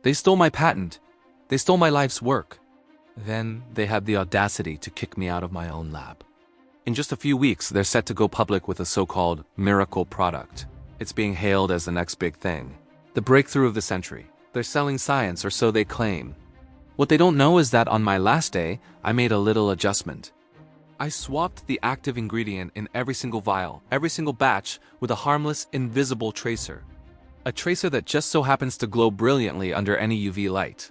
They stole my patent. They stole my life's work. Then they had the audacity to kick me out of my own lab. In just a few weeks, they're set to go public with a so-called miracle product. It's being hailed as the next big thing. The breakthrough of the century. They're selling science, or so they claim. What they don't know is that on my last day, I made a little adjustment. I swapped the active ingredient in every single vial, every single batch, with a harmless, invisible tracer. A tracer that just so happens to glow brilliantly under any UV light.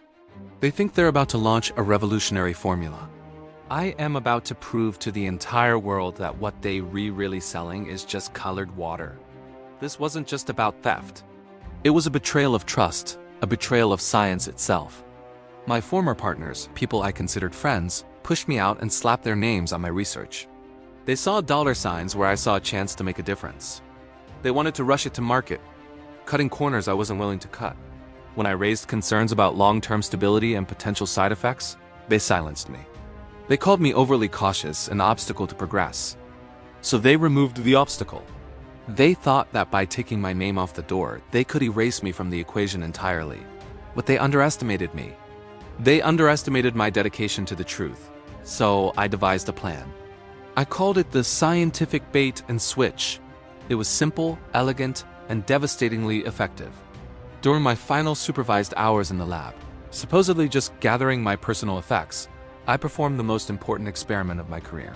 They think they're about to launch a revolutionary formula. I am about to prove to the entire world that what they really selling is just colored water. This wasn't just about theft. It was a betrayal of trust, a betrayal of science itself. My former partners, people I considered friends, pushed me out and slapped their names on my research. They saw dollar signs where I saw a chance to make a difference. They wanted to rush it to market, cutting corners I wasn't willing to cut. When I raised concerns about long-term stability and potential side effects, they silenced me. They called me overly cautious, an obstacle to progress. So they removed the obstacle. They thought that by taking my name off the door, they could erase me from the equation entirely. But they underestimated me. They underestimated my dedication to the truth. So I devised a plan. I called it the scientific bait and switch. It was simple, elegant, and devastatingly effective. During my final supervised hours in the lab, supposedly just gathering my personal effects, I performed the most important experiment of my career.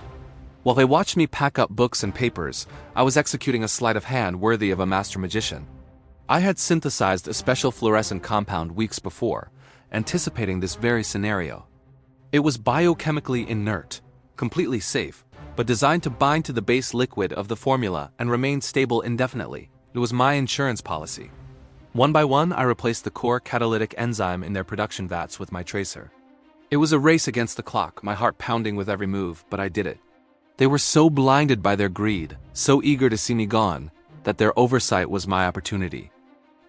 While they watched me pack up books and papers, I was executing a sleight of hand worthy of a master magician. I had synthesized a special fluorescent compound weeks before, anticipating this very scenario. It was biochemically inert, completely safe, but designed to bind to the base liquid of the formula and remain stable indefinitely. It was my insurance policy. One by one, I replaced the core catalytic enzyme in their production vats with my tracer. It was a race against the clock, my heart pounding with every move, but I did it. They were so blinded by their greed, so eager to see me gone, that their oversight was my opportunity.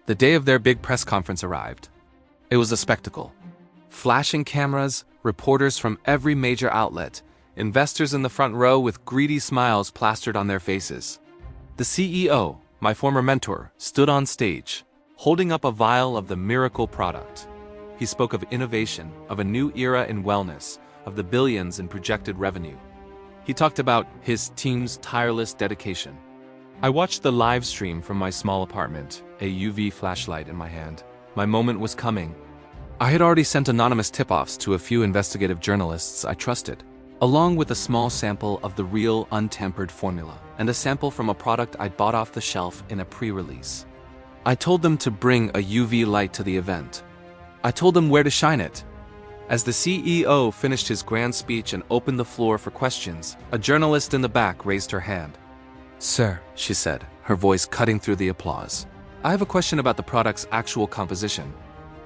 The day of their big press conference arrived. It was a spectacle. Flashing cameras, reporters from every major outlet, investors in the front row with greedy smiles plastered on their faces. The CEO, my former mentor, stood on stage, holding up a vial of the miracle product. He spoke of innovation, of a new era in wellness, of the billions in projected revenue. He talked about his team's tireless dedication. I watched the live stream from my small apartment, a UV flashlight in my hand. My moment was coming. I had already sent anonymous tip-offs to a few investigative journalists I trusted, along with a small sample of the real untampered formula, and a sample from a product I'd bought off the shelf in a pre-release. I told them to bring a UV light to the event. I told them where to shine it. As the CEO finished his grand speech and opened the floor for questions, a journalist in the back raised her hand. "Sir," she said, her voice cutting through the applause, "I have a question about the product's actual composition."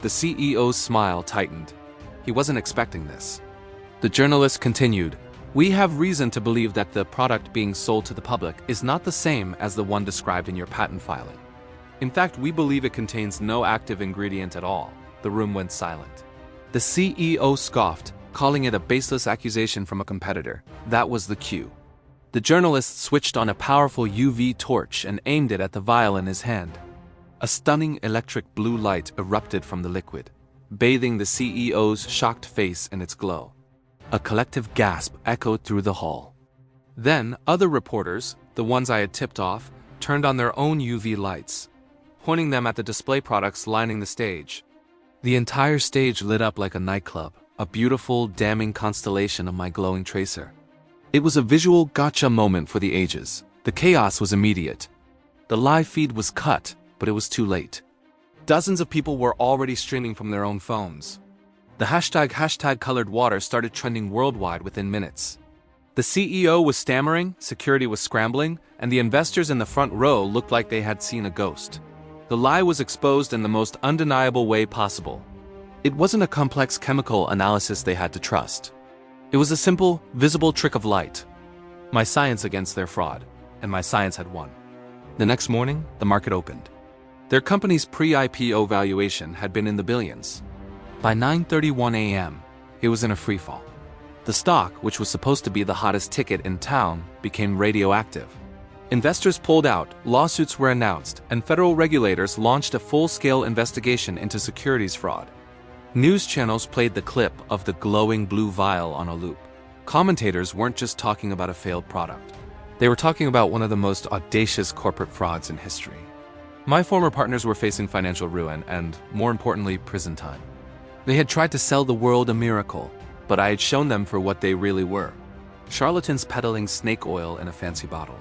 The CEO's smile tightened. He wasn't expecting this. The journalist continued, "We have reason to believe that the product being sold to the public is not the same as the one described in your patent filing. In fact, we believe it contains no active ingredient at all." The room went silent. The CEO scoffed, calling it a baseless accusation from a competitor. That was the cue. The journalist switched on a powerful UV torch and aimed it at the vial in his hand. A stunning electric blue light erupted from the liquid, bathing the CEO's shocked face in its glow. A collective gasp echoed through the hall. Then, other reporters, the ones I had tipped off, turned on their own UV lights, pointing them at the display products lining the stage. The entire stage lit up like a nightclub, a beautiful, damning constellation of my glowing tracer. It was a visual gotcha moment for the ages. The chaos was immediate. The live feed was cut, but it was too late. Dozens of people were already streaming from their own phones. The hashtag colored water started trending worldwide within minutes. The CEO was stammering, security was scrambling, and the investors in the front row looked like they had seen a ghost. The lie was exposed in the most undeniable way possible. It wasn't a complex chemical analysis they had to trust. It was a simple, visible trick of light. My science against their fraud, and my science had won. The next morning, the market opened. Their company's pre-IPO valuation had been in the billions. By 9:31 a.m., it was in a freefall. The stock, which was supposed to be the hottest ticket in town, became radioactive. Investors pulled out, lawsuits were announced, and federal regulators launched a full-scale investigation into securities fraud. News channels played the clip of the glowing blue vial on a loop. Commentators weren't just talking about a failed product. They were talking about one of the most audacious corporate frauds in history. My former partners were facing financial ruin and, more importantly, prison time. They had tried to sell the world a miracle, but I had shown them for what they really were: charlatans peddling snake oil in a fancy bottle.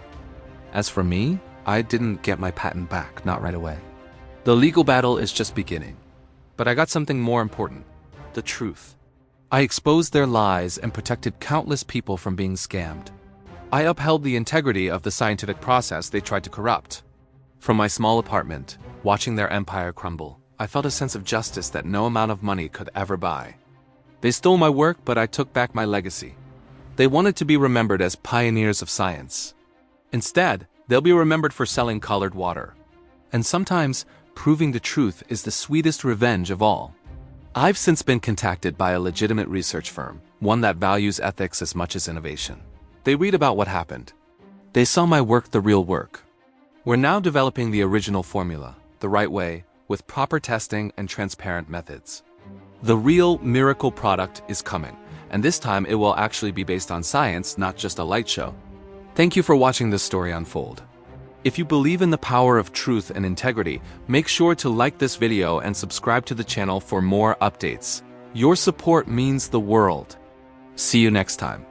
As for me, I didn't get my patent back, not right away. The legal battle is just beginning. But I got something more important: the truth. I exposed their lies and protected countless people from being scammed. I upheld the integrity of the scientific process they tried to corrupt. From my small apartment, watching their empire crumble, I felt a sense of justice that no amount of money could ever buy. They stole my work, but I took back my legacy. They wanted to be remembered as pioneers of science. Instead, they'll be remembered for selling colored water. And sometimes, proving the truth is the sweetest revenge of all. I've since been contacted by a legitimate research firm, one that values ethics as much as innovation. They read about what happened. They saw my work, the real work. We're now developing the original formula, the right way, with proper testing and transparent methods. The real miracle product is coming, and this time it will actually be based on science, not just a light show. Thank you for watching this story unfold. If you believe in the power of truth and integrity, make sure to like this video and subscribe to the channel for more updates. Your support means the world. See you next time.